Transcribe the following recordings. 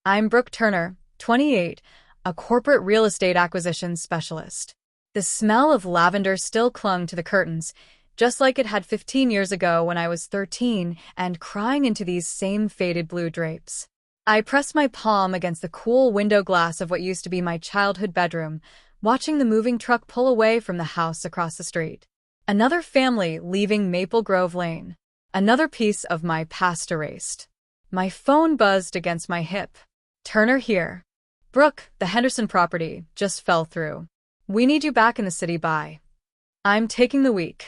I'm Brooke Turner, 28, a corporate real estate acquisition specialist. The smell of lavender still clung to the curtains, just like it had 15 years ago when I was 13 and crying into these same faded blue drapes. I pressed my palm against the cool window glass of what used to be my childhood bedroom, watching the moving truck pull away from the house across the street. Another family leaving Maple Grove Lane. Another piece of my past erased. My phone buzzed against my hip. Turner here. Brooke, the Henderson property just fell through. We need you back in the city by. I'm taking the week.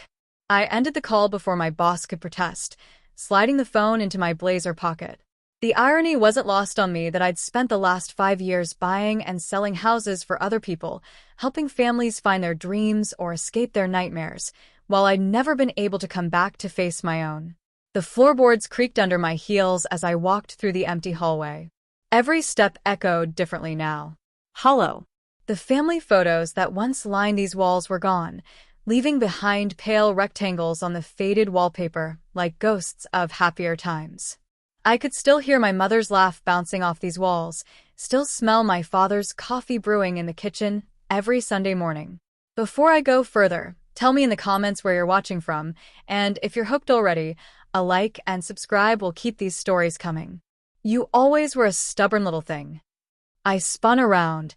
I ended the call before my boss could protest, sliding the phone into my blazer pocket. The irony wasn't lost on me that I'd spent the last 5 years buying and selling houses for other people, helping families find their dreams or escape their nightmares, while I'd never been able to come back to face my own. The floorboards creaked under my heels as I walked through the empty hallway. Every step echoed differently now. Hollow. The family photos that once lined these walls were gone, leaving behind pale rectangles on the faded wallpaper like ghosts of happier times. I could still hear my mother's laugh bouncing off these walls, still smell my father's coffee brewing in the kitchen every Sunday morning. Before I go further, tell me in the comments where you're watching from, and if you're hooked already, a like and subscribe will keep these stories coming. You always were a stubborn little thing. I spun around,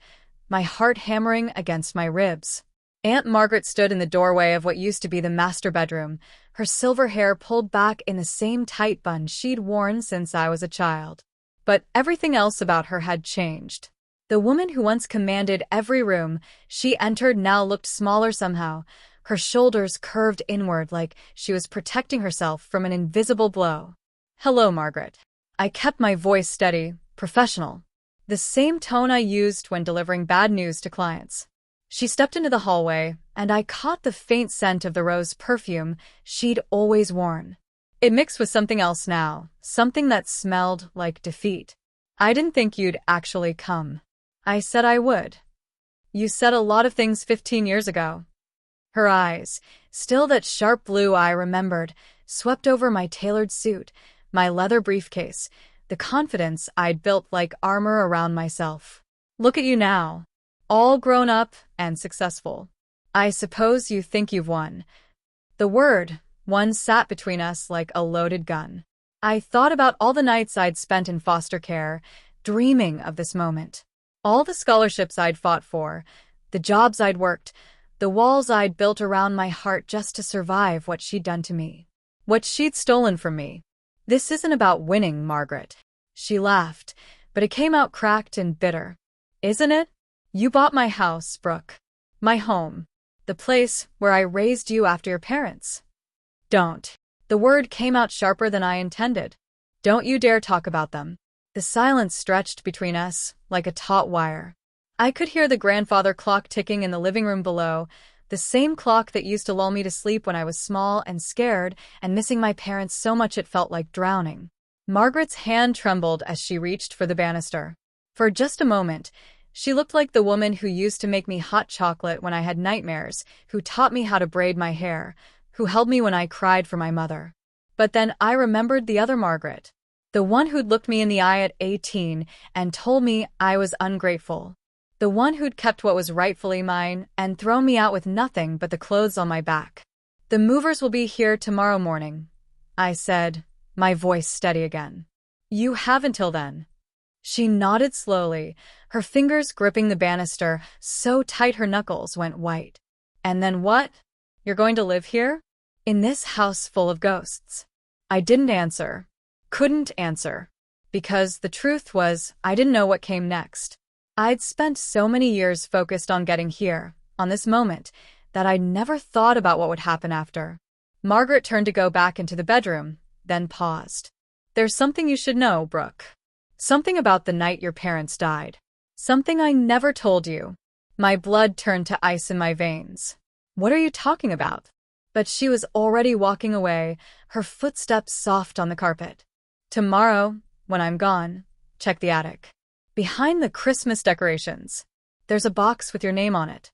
my heart hammering against my ribs. Aunt Margaret stood in the doorway of what used to be the master bedroom, her silver hair pulled back in the same tight bun she'd worn since I was a child. But everything else about her had changed. The woman who once commanded every room she entered now looked smaller somehow, her shoulders curved inward like she was protecting herself from an invisible blow. Hello, Margaret. I kept my voice steady, professional. The same tone I used when delivering bad news to clients. She stepped into the hallway, and I caught the faint scent of the rose perfume she'd always worn. It mixed with something else now, something that smelled like defeat. I didn't think you'd actually come. I said I would. You said a lot of things 15 years ago. Her eyes, still that sharp blue I remembered, swept over my tailored suit, my leather briefcase, the confidence I'd built like armor around myself. Look at you now. All grown up and successful. I suppose you think you've won. The word, won, sat between us like a loaded gun. I thought about all the nights I'd spent in foster care, dreaming of this moment. All the scholarships I'd fought for, the jobs I'd worked, the walls I'd built around my heart just to survive what she'd done to me. What she'd stolen from me. This isn't about winning, Margaret. She laughed, but it came out cracked and bitter. Isn't it? You bought my house, Brooke. My home. The place where I raised you after your parents. Don't. The word came out sharper than I intended. Don't you dare talk about them. The silence stretched between us like a taut wire. I could hear the grandfather clock ticking in the living room below, the same clock that used to lull me to sleep when I was small and scared and missing my parents so much it felt like drowning. Margaret's hand trembled as she reached for the banister. For just a moment, she looked like the woman who used to make me hot chocolate when I had nightmares, who taught me how to braid my hair, who held me when I cried for my mother. But then I remembered the other Margaret, the one who'd looked me in the eye at 18 and told me I was ungrateful, the one who'd kept what was rightfully mine and thrown me out with nothing but the clothes on my back. The movers will be here tomorrow morning, I said, my voice steady again. You have until then. She nodded slowly, her fingers gripping the banister so tight her knuckles went white. And then what? You're going to live here? In this house full of ghosts? I didn't answer. Couldn't answer. Because the truth was, I didn't know what came next. I'd spent so many years focused on getting here, on this moment, that I'd never thought about what would happen after. Margaret turned to go back into the bedroom, then paused. There's something you should know, Brooke. Something about the night your parents died. Something I never told you. My blood turned to ice in my veins. What are you talking about? But she was already walking away, her footsteps soft on the carpet. Tomorrow, when I'm gone, check the attic. Behind the Christmas decorations, there's a box with your name on it.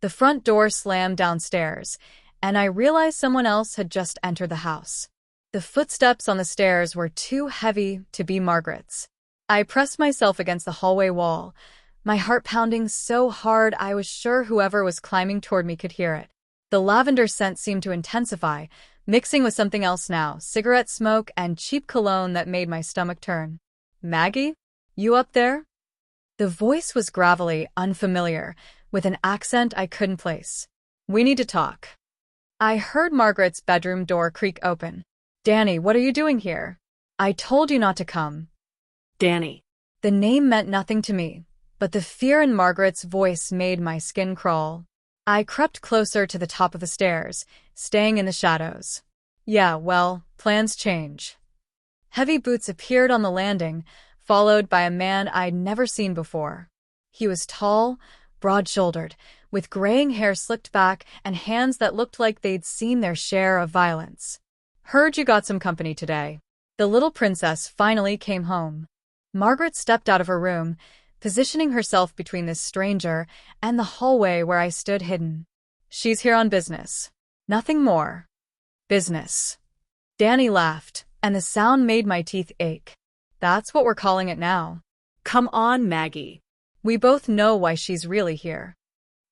The front door slammed downstairs, and I realized someone else had just entered the house. The footsteps on the stairs were too heavy to be Margaret's. I pressed myself against the hallway wall, my heart pounding so hard I was sure whoever was climbing toward me could hear it. The lavender scent seemed to intensify, mixing with something else now, cigarette smoke and cheap cologne that made my stomach turn. "Maggie? You up there?" The voice was gravelly, unfamiliar, with an accent I couldn't place. "We need to talk." I heard Margaret's bedroom door creak open. "Danny, what are you doing here? I told you not to come." Danny. The name meant nothing to me, but the fear in Margaret's voice made my skin crawl. I crept closer to the top of the stairs, staying in the shadows. Yeah, well, plans change. Heavy boots appeared on the landing, followed by a man I'd never seen before. He was tall, broad-shouldered, with graying hair slicked back and hands that looked like they'd seen their share of violence. "Heard you got some company today." The little princess finally came home. Margaret stepped out of her room, positioning herself between this stranger and the hallway where I stood hidden. "She's here on business. Nothing more." "Business." Danny laughed, and the sound made my teeth ache. "That's what we're calling it now." Come on, Maggie. We both know why she's really here.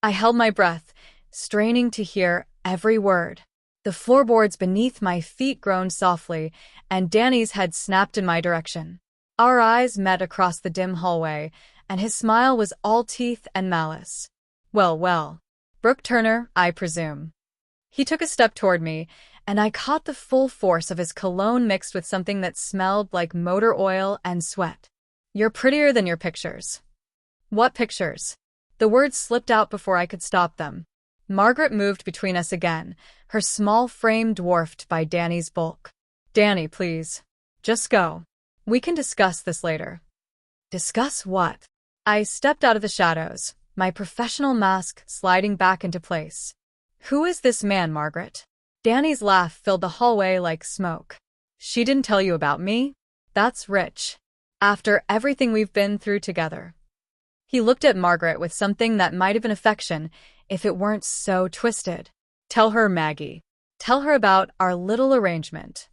I held my breath, straining to hear every word. The floorboards beneath my feet groaned softly, and Danny's head snapped in my direction. Our eyes met across the dim hallway, and his smile was all teeth and malice. "Well, well. Brooke Turner, I presume." He took a step toward me, and I caught the full force of his cologne mixed with something that smelled like motor oil and sweat. "You're prettier than your pictures." "What pictures?" The words slipped out before I could stop them. Margaret moved between us again, her small frame dwarfed by Danny's bulk. "Danny, please. Just go. We can discuss this later." "Discuss what?" I stepped out of the shadows, my professional mask sliding back into place. "Who is this man, Margaret?" Danny's laugh filled the hallway like smoke. "She didn't tell you about me? That's rich. After everything we've been through together." He looked at Margaret with something that might have been affection if it weren't so twisted. "Tell her, Maggie. Tell her about our little arrangement."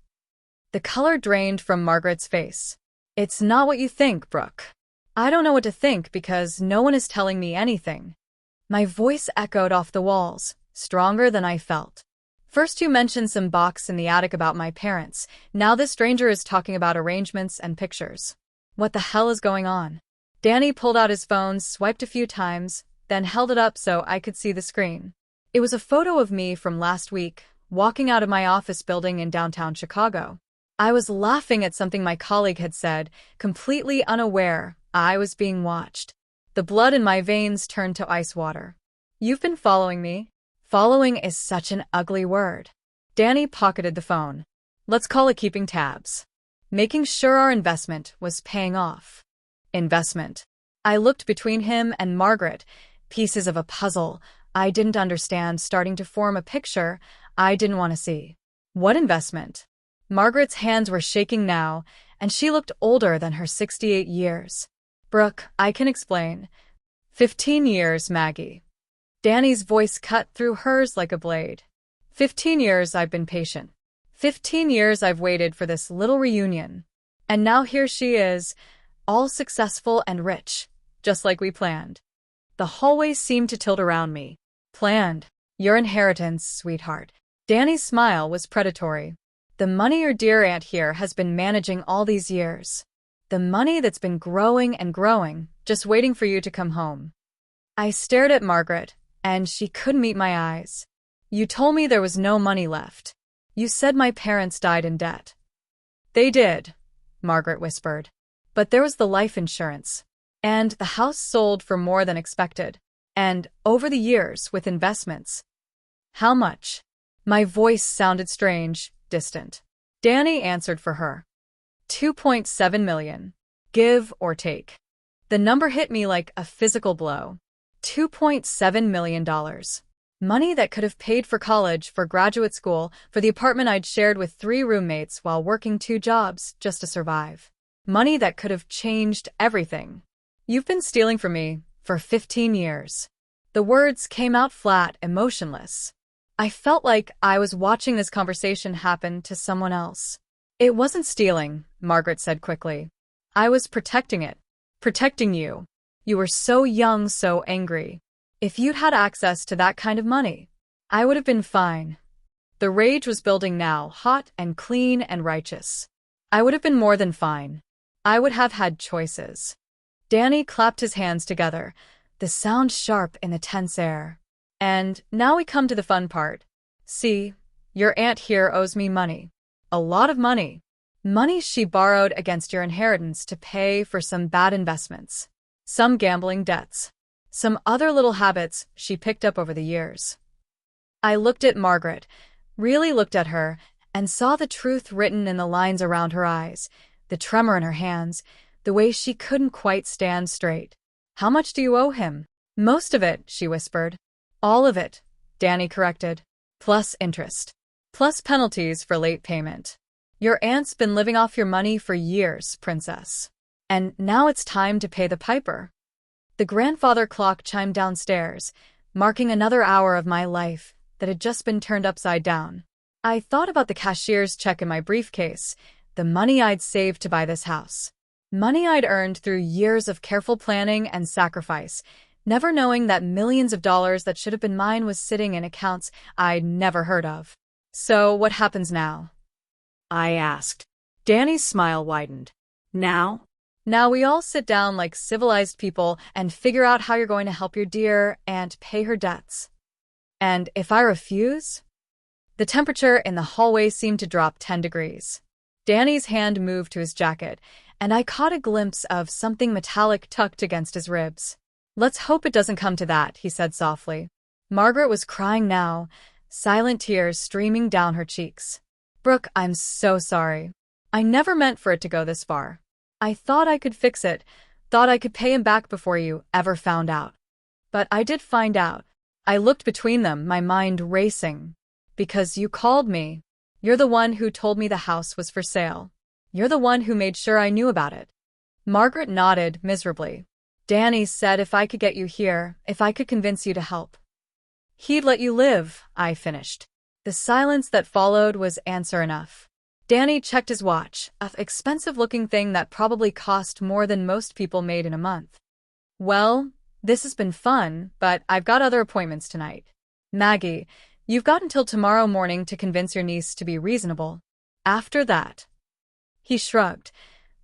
The color drained from Margaret's face. "It's not what you think, Brooke." "I don't know what to think because no one is telling me anything." My voice echoed off the walls, stronger than I felt. "First you mentioned some box in the attic about my parents. Now this stranger is talking about arrangements and pictures. What the hell is going on?" Danny pulled out his phone, swiped a few times, then held it up so I could see the screen. It was a photo of me from last week, walking out of my office building in downtown Chicago. I was laughing at something my colleague had said, completely unaware I was being watched. The blood in my veins turned to ice water. "You've been following me?" Following is such an ugly word. Danny pocketed the phone. "Let's call it keeping tabs. Making sure our investment was paying off." Investment. I looked between him and Margaret, pieces of a puzzle I didn't understand starting to form a picture I didn't want to see. "What investment?" Margaret's hands were shaking now, and she looked older than her 68 years. "Brooke, I can explain. 15 years, Maggie." Danny's voice cut through hers like a blade. 15 years I've been patient. 15 years I've waited for this little reunion. And now here she is, all successful and rich, just like we planned. The hallway seemed to tilt around me. "Planned? Your inheritance, sweetheart." Danny's smile was predatory. "The money your dear aunt here has been managing all these years. The money that's been growing and growing, just waiting for you to come home." I stared at Margaret, and she couldn't meet my eyes. "You told me there was no money left. You said my parents died in debt." "They did," Margaret whispered. "But there was the life insurance. And the house sold for more than expected. And over the years with investments." "How much?" My voice sounded strange, distant. Danny answered for her. 2.7 million. Give or take. The number hit me like a physical blow. $2.7 million. Money that could have paid for college, for graduate school, for the apartment I'd shared with 3 roommates while working 2 jobs just to survive. Money that could have changed everything. "You've been stealing from me for 15 years. The words came out flat, emotionless. I felt like I was watching this conversation happen to someone else. "It wasn't stealing," Margaret said quickly. I was protecting it. Protecting you. You were so young, so angry. If you'd had access to that kind of money, I would have been fine. The rage was building now, hot and clean and righteous. I would have been more than fine. I would have had choices. Danny clapped his hands together, the sound sharp in the tense air. And now we come to the fun part. See, your aunt here owes me money. A lot of money. Money she borrowed against your inheritance to pay for some bad investments, some gambling debts, some other little habits she picked up over the years. I looked at Margaret, really looked at her, and saw the truth written in the lines around her eyes, the tremor in her hands, the way she couldn't quite stand straight. How much do you owe him? Most of it, she whispered. All of it, Danny corrected. Plus interest. Plus penalties for late payment. Your aunt's been living off your money for years, princess. And now it's time to pay the piper. The grandfather clock chimed downstairs, marking another hour of my life that had just been turned upside down. I thought about the cashier's check in my briefcase, the money I'd saved to buy this house. Money I'd earned through years of careful planning and sacrifice, never knowing that millions of dollars that should have been mine was sitting in accounts I'd never heard of. So what happens now? I asked. Danny's smile widened. Now? Now we all sit down like civilized people and figure out how you're going to help your dear aunt pay her debts. And if I refuse? The temperature in the hallway seemed to drop 10 degrees. Danny's hand moved to his jacket, and I caught a glimpse of something metallic tucked against his ribs. Let's hope it doesn't come to that, he said softly. Margaret was crying now, silent tears streaming down her cheeks. Brooke, I'm so sorry. I never meant for it to go this far. I thought I could fix it, thought I could pay him back before you ever found out. But I did find out. I looked between them, my mind racing. Because you called me. You're the one who told me the house was for sale. You're the one who made sure I knew about it. Margaret nodded miserably. Danny said if I could get you here, if I could convince you to help, he'd let you live, I finished. The silence that followed was answer enough. Danny checked his watch, an expensive-looking thing that probably cost more than most people made in a month. Well, this has been fun, but I've got other appointments tonight. Maggie, you've got until tomorrow morning to convince your niece to be reasonable. After that. He shrugged,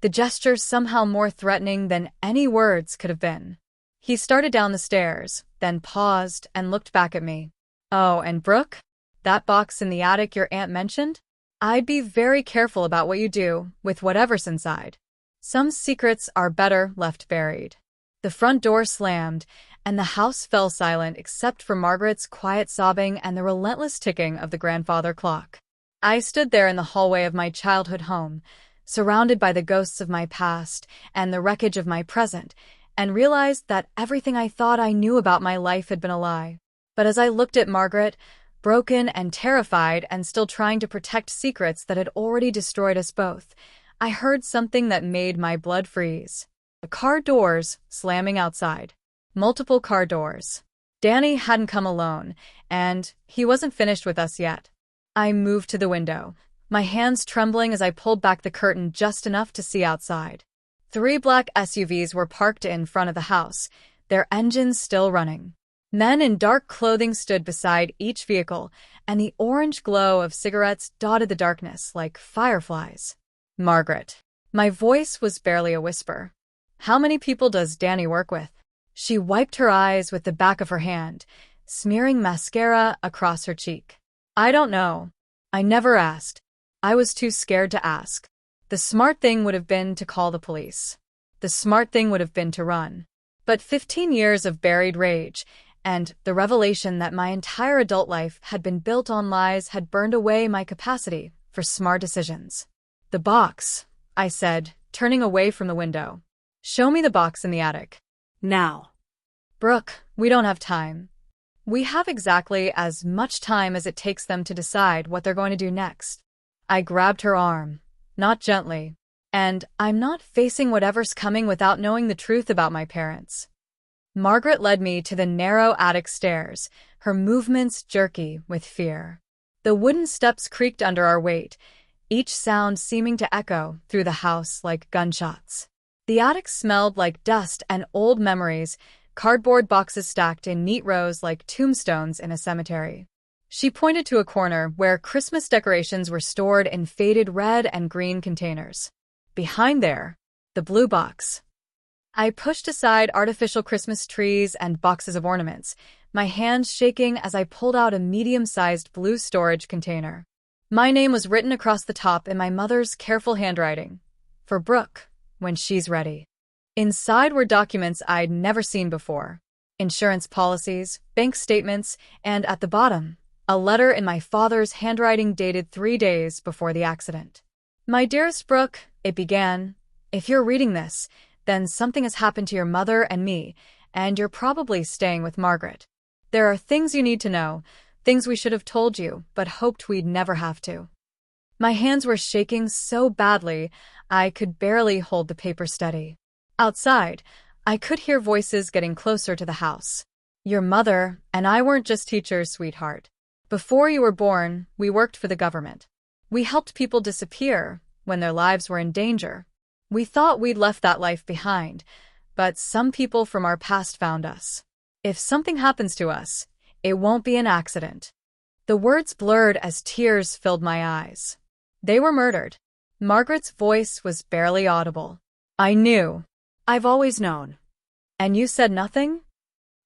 the gesture somehow more threatening than any words could have been. He started down the stairs, then paused and looked back at me. Oh, and Brooke? That box in the attic your aunt mentioned? I'd be very careful about what you do with whatever's inside. Some secrets are better left buried. The front door slammed, and the house fell silent except for Margaret's quiet sobbing and the relentless ticking of the grandfather clock. I stood there in the hallway of my childhood home, surrounded by the ghosts of my past and the wreckage of my present, and realized that everything I thought I knew about my life had been a lie. But as I looked at Margaret, broken and terrified and still trying to protect secrets that had already destroyed us both, I heard something that made my blood freeze. The car doors slamming outside. Multiple car doors. Danny hadn't come alone, and he wasn't finished with us yet. I moved to the window, my hands trembling as I pulled back the curtain just enough to see outside. 3 black SUVs were parked in front of the house, their engines still running. Men in dark clothing stood beside each vehicle, and the orange glow of cigarettes dotted the darkness like fireflies. Margaret. My voice was barely a whisper. How many people does Danny work with? She wiped her eyes with the back of her hand, smearing mascara across her cheek. I don't know. I never asked. I was too scared to ask. The smart thing would have been to call the police. The smart thing would have been to run. But 15 years of buried rage, and the revelation that my entire adult life had been built on lies had burned away my capacity for smart decisions. The box, I said, turning away from the window. Show me the box in the attic. Now. Brooke, we don't have time. We have exactly as much time as it takes them to decide what they're going to do next. I grabbed her arm, not gently, and I'm not facing whatever's coming without knowing the truth about my parents. Margaret led me to the narrow attic stairs, her movements jerky with fear. The wooden steps creaked under our weight, each sound seeming to echo through the house like gunshots. The attic smelled like dust and old memories, cardboard boxes stacked in neat rows like tombstones in a cemetery. She pointed to a corner where Christmas decorations were stored in faded red and green containers. Behind there, the blue box. I pushed aside artificial Christmas trees and boxes of ornaments, my hands shaking as I pulled out a medium-sized blue storage container. My name was written across the top in my mother's careful handwriting. For Brooke, when she's ready. Inside were documents I'd never seen before. Insurance policies, bank statements, and at the bottom, a letter in my father's handwriting dated 3 days before the accident. My dearest Brooke, it began, if you're reading this, then something has happened to your mother and me, and you're probably staying with Margaret. There are things you need to know, things we should have told you, but hoped we'd never have to. My hands were shaking so badly, I could barely hold the paper steady. Outside, I could hear voices getting closer to the house. Your mother and I weren't just teachers, sweetheart. Before you were born, we worked for the government. We helped people disappear when their lives were in danger. We thought we'd left that life behind, but some people from our past found us. If something happens to us, it won't be an accident. The words blurred as tears filled my eyes. They were murdered. Margaret's voice was barely audible. I knew. I've always known. And you said nothing?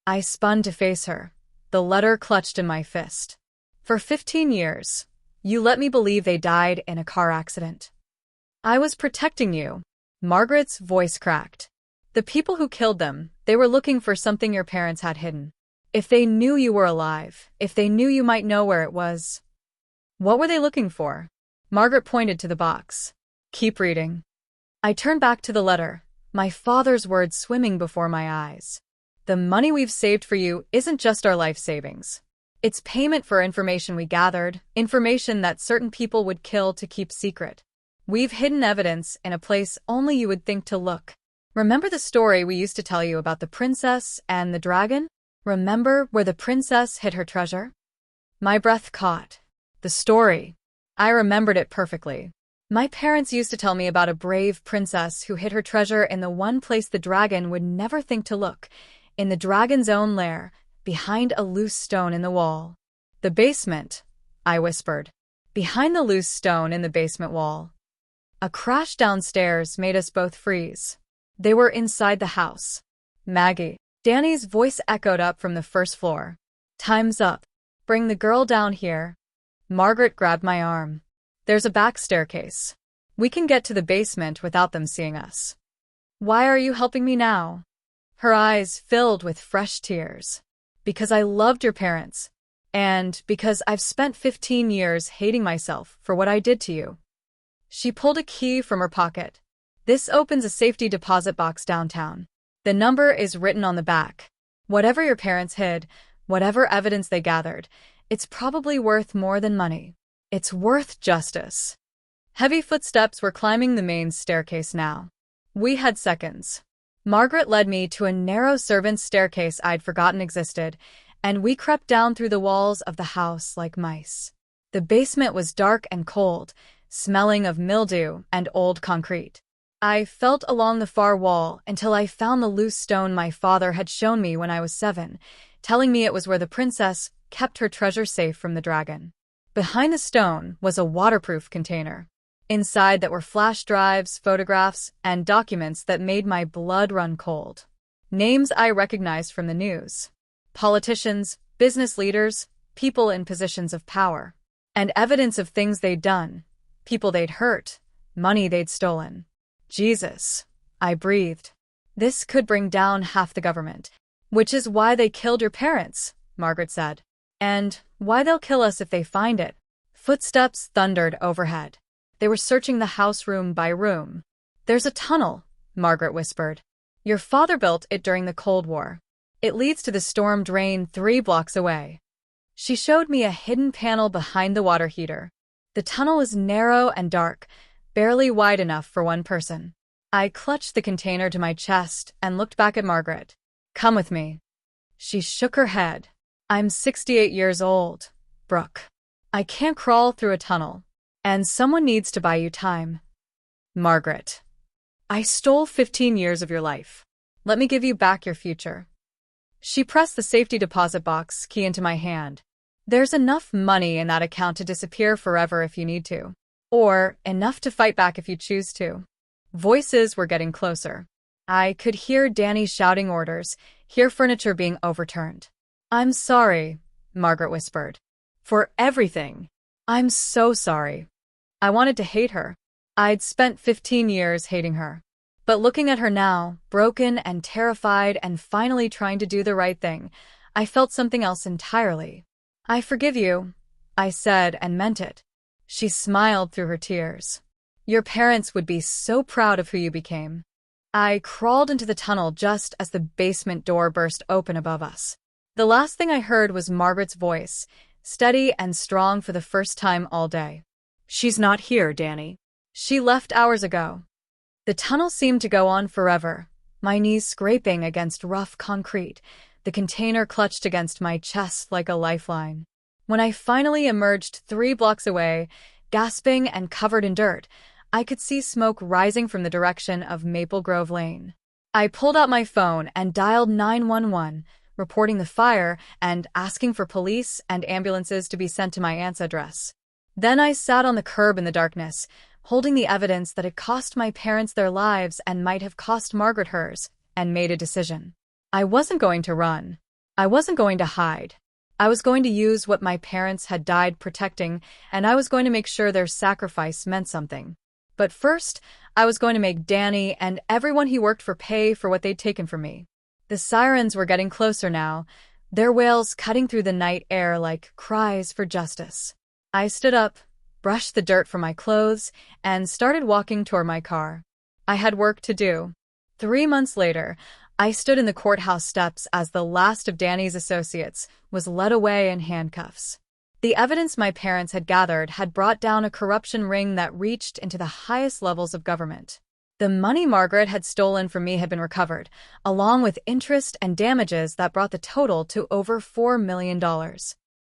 I spun to face her, the letter clutched in my fist. For 15 years, you let me believe they died in a car accident. I was protecting you. Margaret's voice cracked. The people who killed them, they were looking for something your parents had hidden. If they knew you were alive, if they knew you might know where it was. What were they looking for? Margaret pointed to the box. Keep reading. I turned back to the letter, my father's words swimming before my eyes. The money we've saved for you isn't just our life savings. It's payment for information we gathered, information that certain people would kill to keep secret. We've hidden evidence in a place only you would think to look. Remember the story we used to tell you about the princess and the dragon? Remember where the princess hid her treasure? My breath caught. The story. I remembered it perfectly. My parents used to tell me about a brave princess who hid her treasure in the one place the dragon would never think to look, in the dragon's own lair, behind a loose stone in the wall. The basement, I whispered. Behind the loose stone in the basement wall. A crash downstairs made us both freeze. They were inside the house. Maggie. Danny's voice echoed up from the first floor. Time's up. Bring the girl down here. Margaret grabbed my arm. There's a back staircase. We can get to the basement without them seeing us. Why are you helping me now? Her eyes filled with fresh tears. Because I loved your parents. And because I've spent 15 years hating myself for what I did to you. She pulled a key from her pocket. This opens a safety deposit box downtown. The number is written on the back. Whatever your parents hid, whatever evidence they gathered, it's probably worth more than money. It's worth justice. Heavy footsteps were climbing the main staircase now. We had seconds. Margaret led me to a narrow servant's staircase I'd forgotten existed, and we crept down through the walls of the house like mice. The basement was dark and cold, smelling of mildew and old concrete. I felt along the far wall until I found the loose stone my father had shown me when I was 7, telling me it was where the princess kept her treasure safe from the dragon. Behind the stone was a waterproof container. Inside that were flash drives, photographs, and documents that made my blood run cold. Names I recognized from the news. Politicians, business leaders, people in positions of power. And evidence of things they'd done, people they'd hurt, money they'd stolen. Jesus, I breathed. This could bring down half the government. Which is why they killed your parents, Margaret said. And why they'll kill us if they find it. Footsteps thundered overhead. They were searching the house room by room. There's a tunnel, Margaret whispered. Your father built it during the Cold War. It leads to the storm drain 3 blocks away. She showed me a hidden panel behind the water heater. The tunnel was narrow and dark, barely wide enough for one person. I clutched the container to my chest and looked back at Margaret. Come with me. She shook her head. I'm 68 years old, Brooke. I can't crawl through a tunnel. And someone needs to buy you time. Margaret. I stole 15 years of your life. Let me give you back your future. She pressed the safety deposit box key into my hand. There's enough money in that account to disappear forever if you need to. Or enough to fight back if you choose to. Voices were getting closer. I could hear Danny shouting orders, hear furniture being overturned. I'm sorry, Margaret whispered. For everything. I'm so sorry. I wanted to hate her. I'd spent 15 years hating her. But looking at her now, broken and terrified and finally trying to do the right thing, I felt something else entirely. I forgive you, I said and meant it. She smiled through her tears. Your parents would be so proud of who you became. I crawled into the tunnel just as the basement door burst open above us. The last thing I heard was Margaret's voice, steady and strong for the first time all day. She's not here, Danny. She left hours ago. The tunnel seemed to go on forever, my knees scraping against rough concrete, the container clutched against my chest like a lifeline. When I finally emerged 3 blocks away, gasping and covered in dirt, I could see smoke rising from the direction of Maple Grove Lane. I pulled out my phone and dialed 911, reporting the fire and asking for police and ambulances to be sent to my aunt's address. Then I sat on the curb in the darkness, holding the evidence that had cost my parents their lives and might have cost Margaret hers, and made a decision. I wasn't going to run. I wasn't going to hide. I was going to use what my parents had died protecting, and I was going to make sure their sacrifice meant something. But first, I was going to make Danny and everyone he worked for pay for what they'd taken from me. The sirens were getting closer now, their wails cutting through the night air like cries for justice. I stood up, brushed the dirt from my clothes, and started walking toward my car. I had work to do. 3 months later, I stood in the courthouse steps as the last of Danny's associates was led away in handcuffs. The evidence my parents had gathered had brought down a corruption ring that reached into the highest levels of government. The money Margaret had stolen from me had been recovered, along with interest and damages that brought the total to over $4 million.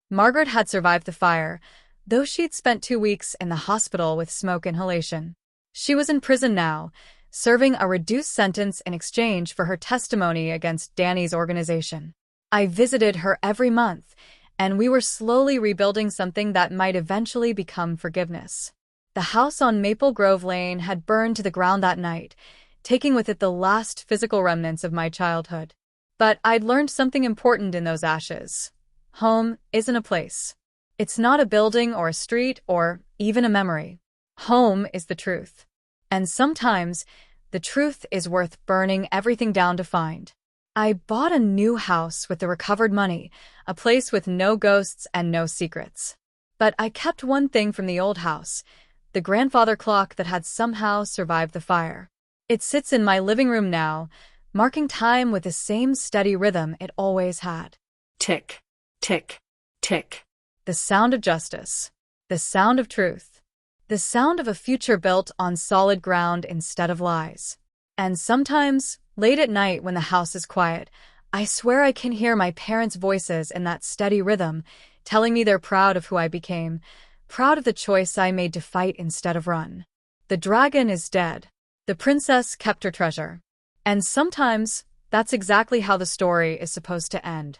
Margaret had survived the fire, though she'd spent 2 weeks in the hospital with smoke inhalation. She was in prison now, serving a reduced sentence in exchange for her testimony against Danny's organization. I visited her every month, and we were slowly rebuilding something that might eventually become forgiveness. The house on Maple Grove Lane had burned to the ground that night, taking with it the last physical remnants of my childhood. But I'd learned something important in those ashes. Home isn't a place. It's not a building or a street or even a memory. Home is the truth. And sometimes, the truth is worth burning everything down to find. I bought a new house with the recovered money, a place with no ghosts and no secrets. But I kept one thing from the old house, the grandfather clock that had somehow survived the fire. It sits in my living room now, marking time with the same steady rhythm it always had. Tick, tick, tick. The sound of justice. The sound of truth. The sound of a future built on solid ground instead of lies. And sometimes, late at night when the house is quiet, I swear I can hear my parents' voices in that steady rhythm, telling me they're proud of who I became, proud of the choice I made to fight instead of run. The dragon is dead. The princess kept her treasure. And sometimes, that's exactly how the story is supposed to end.